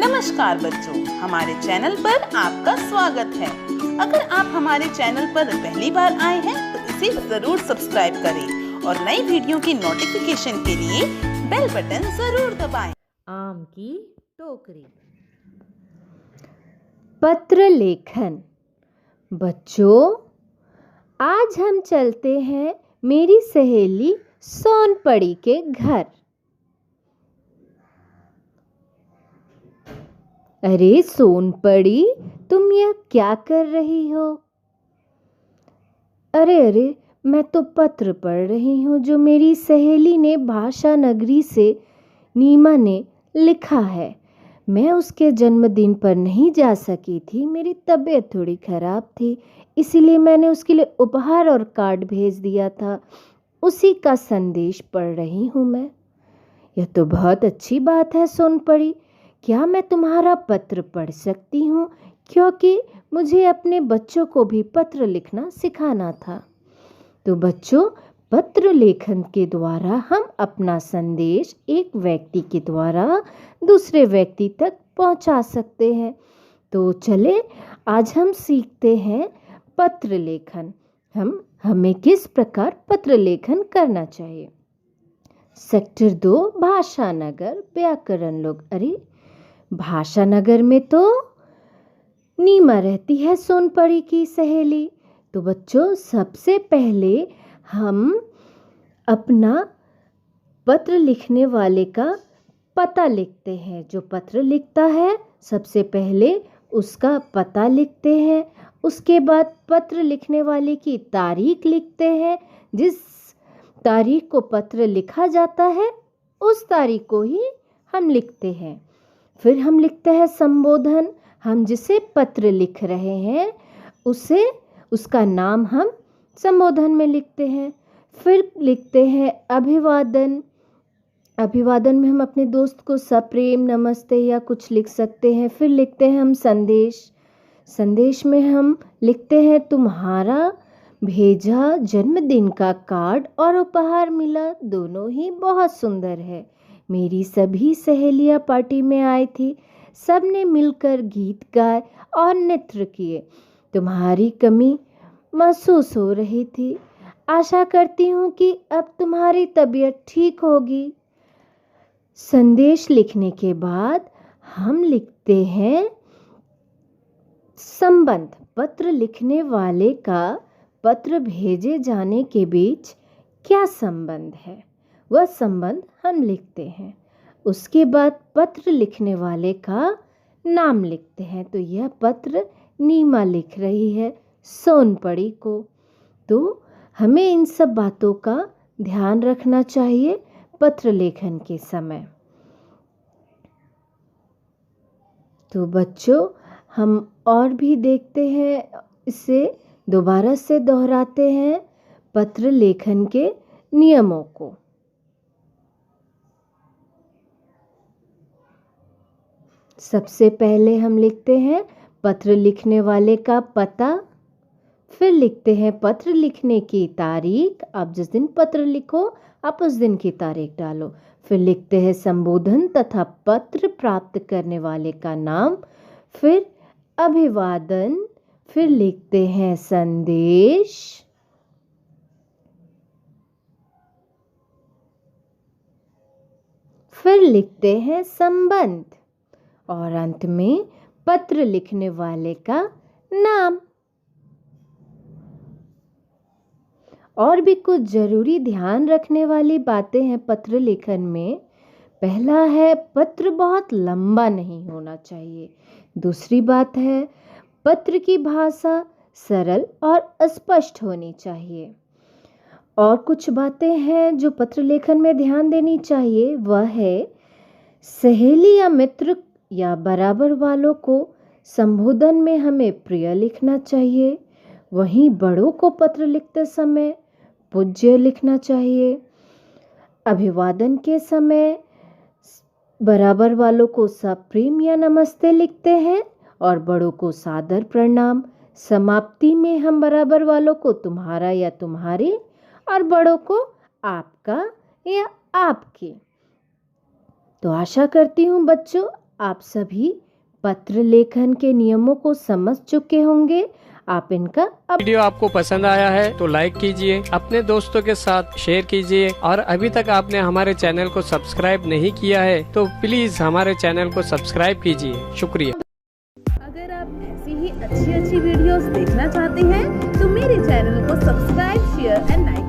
नमस्कार बच्चों, हमारे चैनल पर आपका स्वागत है। अगर आप हमारे चैनल पर पहली बार आए हैं तो इसे जरूर सब्सक्राइब करें और नई वीडियो की नोटिफिकेशन के लिए बेल बटन जरूर दबाएं। आम की टोकरी। पत्र लेखन। बच्चों, आज हम चलते हैं मेरी सहेली सोनपरी के घर। अरे सोनपरी, तुम यह क्या कर रही हो? अरे, मैं तो पत्र पढ़ रही हूँ जो मेरी सहेली ने भाषा नगरी से नीमा ने लिखा है। मैं उसके जन्मदिन पर नहीं जा सकी थी, मेरी तबीयत थोड़ी खराब थी, इसीलिए मैंने उसके लिए उपहार और कार्ड भेज दिया था। उसी का संदेश पढ़ रही हूँ मैं। यह तो बहुत अच्छी बात है सोनपरी। क्या मैं तुम्हारा पत्र पढ़ सकती हूँ? क्योंकि मुझे अपने बच्चों को भी पत्र लिखना सिखाना था। तो बच्चों, पत्र लेखन के द्वारा हम अपना संदेश एक व्यक्ति के द्वारा दूसरे व्यक्ति तक पहुंचा सकते हैं। तो चले, आज हम सीखते हैं पत्र लेखन। हमें किस प्रकार पत्र लेखन करना चाहिए। सेक्टर 2 भाषा नगर व्याकरण लोग। अरे, भाषा नगर में तो नीमा रहती है, सोनपरी की सहेली। तो बच्चों, सबसे पहले हम अपना पत्र लिखने वाले का पता लिखते हैं। जो पत्र लिखता है सबसे पहले उसका पता लिखते हैं। उसके बाद पत्र लिखने वाले की तारीख लिखते हैं। जिस तारीख को पत्र लिखा जाता है उस तारीख को ही हम लिखते हैं। फिर हम लिखते हैं संबोधन। हम जिसे पत्र लिख रहे हैं उसका नाम हम संबोधन में लिखते हैं। फिर लिखते हैं अभिवादन। अभिवादन में हम अपने दोस्त को सप्रेम नमस्ते या कुछ लिख सकते हैं। फिर लिखते हैं हम संदेश। संदेश में हम लिखते हैं तुम्हारा भेजा जन्मदिन का कार्ड और उपहार मिला, दोनों ही बहुत सुंदर है। मेरी सभी सहेलियां पार्टी में आई थी, सबने मिलकर गीत गाए और नृत्य किए। तुम्हारी कमी महसूस हो रही थी। आशा करती हूँ कि अब तुम्हारी तबीयत ठीक होगी। संदेश लिखने के बाद हम लिखते हैं संबंध। पत्र लिखने वाले का पत्र भेजे जाने के बीच क्या संबंध है, वह संबंध हम लिखते हैं। उसके बाद पत्र लिखने वाले का नाम लिखते हैं। तो यह पत्र नीमा लिख रही है सोनपरी को। तो हमें इन सब बातों का ध्यान रखना चाहिए पत्र लेखन के समय। तो बच्चों, हम और भी देखते हैं, इसे दोबारा से दोहराते हैं पत्र लेखन के नियमों को। सबसे पहले हम लिखते हैं पत्र लिखने वाले का पता। फिर लिखते हैं पत्र लिखने की तारीख। आप जिस दिन पत्र लिखो आप उस दिन की तारीख डालो। फिर लिखते हैं संबोधन तथा पत्र प्राप्त करने वाले का नाम। फिर अभिवादन। फिर लिखते हैं संदेश। फिर लिखते हैं संबंध और अंत में पत्र लिखने वाले का नाम। और भी कुछ जरूरी ध्यान रखने वाली बातें हैं पत्र लेखन में। पहला है, पत्र बहुत लंबा नहीं होना चाहिए। दूसरी बात है, पत्र की भाषा सरल और स्पष्ट होनी चाहिए। और कुछ बातें हैं जो पत्र लेखन में ध्यान देनी चाहिए, वह है सहेली या मित्र या बराबर वालों को संबोधन में हमें प्रिय लिखना चाहिए। वहीं बड़ों को पत्र लिखते समय पूज्य लिखना चाहिए। अभिवादन के समय बराबर वालों को सप्रेम या नमस्ते लिखते हैं और बड़ों को सादर प्रणाम। समाप्ति में हम बराबर वालों को तुम्हारा या तुम्हारे और बड़ों को आपका या आपके। तो आशा करती हूँ बच्चों आप सभी पत्र लेखन के नियमों को समझ चुके होंगे। आप इनका वीडियो आपको पसंद आया है तो लाइक कीजिए, अपने दोस्तों के साथ शेयर कीजिए और अभी तक आपने हमारे चैनल को सब्सक्राइब नहीं किया है तो प्लीज हमारे चैनल को सब्सक्राइब कीजिए। शुक्रिया। अगर आप ऐसी ही अच्छी वीडियोस देखना चाहते हैं तो मेरे चैनल को सब्सक्राइब, शेयर एंड लाइक